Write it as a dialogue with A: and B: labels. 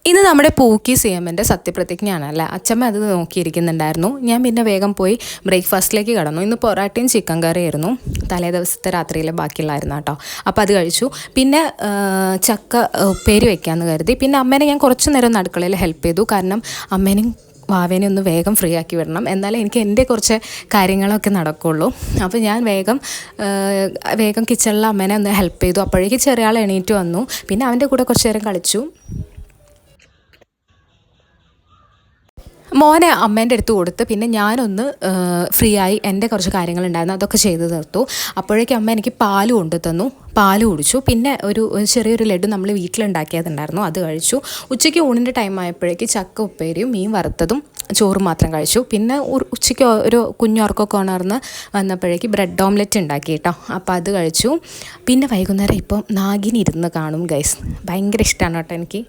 A: ഇന്ന് നമ്മുടെ പൂക്കി സിഎമ്മിൻ്റെ സത്യപ്രതിജ്ഞയാണല്ലേ. അച്ഛമ്മ അത് നോക്കിയിരിക്കുന്നുണ്ടായിരുന്നു. ഞാൻ പിന്നെ വേഗം പോയി ബ്രേക്ക്ഫാസ്റ്റിലേക്ക് കടന്നു. ഇന്ന് പൊറാട്ടയും ചിക്കൻ കറിയായിരുന്നു. തലേ ദിവസത്തെ രാത്രിയിലെ ബാക്കിയുള്ളായിരുന്നു കേട്ടോ. അപ്പോൾ അത് കഴിച്ചു. പിന്നെ ചക്ക ഉപ്പേരി വയ്ക്കാമെന്ന് കരുതി. പിന്നെ അമ്മേനെ ഞാൻ കുറച്ച് നേരം ഒന്ന് അടുക്കളയിൽ ഹെൽപ്പ് ചെയ്തു. കാരണം അമ്മേനും വാവേനെ ഒന്ന് വേഗം ഫ്രീ ആക്കി വിടണം, എന്നാലേ എനിക്ക് എൻ്റെ കുറച്ച് കാര്യങ്ങളൊക്കെ നടക്കുകയുള്ളൂ. അപ്പോൾ ഞാൻ വേഗം കിച്ചണിൽ അമ്മേനെ ഒന്ന് ഹെൽപ്പ് ചെയ്തു. അപ്പോഴേക്ക് ചെറിയ ആൾ എണീറ്റ് വന്നു. പിന്നെ അവൻ്റെ കൂടെ കുറച്ച് നേരം കളിച്ചു. മോനെ അമ്മേൻ്റെ അടുത്ത് കൊടുത്ത് പിന്നെ ഞാനൊന്ന് ഫ്രീ ആയി എൻ്റെ കുറച്ച് കാര്യങ്ങളുണ്ടായിരുന്നു, അതൊക്കെ ചെയ്ത് തീർത്തു. അപ്പോഴേക്കും അമ്മ എനിക്ക് പാല് കൊണ്ടു തന്നു. പാല് കുടിച്ചു. പിന്നെ ഒരു ചെറിയൊരു ലഡു നമ്മൾ വീട്ടിലുണ്ടാക്കിയതുണ്ടായിരുന്നു, അത് കഴിച്ചു. ഉച്ചയ്ക്ക് ഊണിൻ്റെ ടൈം ആയപ്പോഴേക്ക് ചക്ക ഉപ്പേരിയും മീൻ വറുത്തതും ചോറ് മാത്രം കഴിച്ചു. പിന്നെ ഉച്ചയ്ക്ക് ഒരു കുഞ്ഞുറക്കൊക്കെ ഉണർന്ന് വന്നപ്പോഴേക്ക് ബ്രെഡ് ഓംലെറ്റ് ഉണ്ടാക്കി കേട്ടോ. അപ്പോൾ അത് കഴിച്ചു. പിന്നെ വൈകുന്നേരം ഇപ്പം നാഗിനി ഇരുന്ന് കാണും ഗൈസ്. ഭയങ്കര ഇഷ്ടമാണ് കേട്ടോ എനിക്ക്.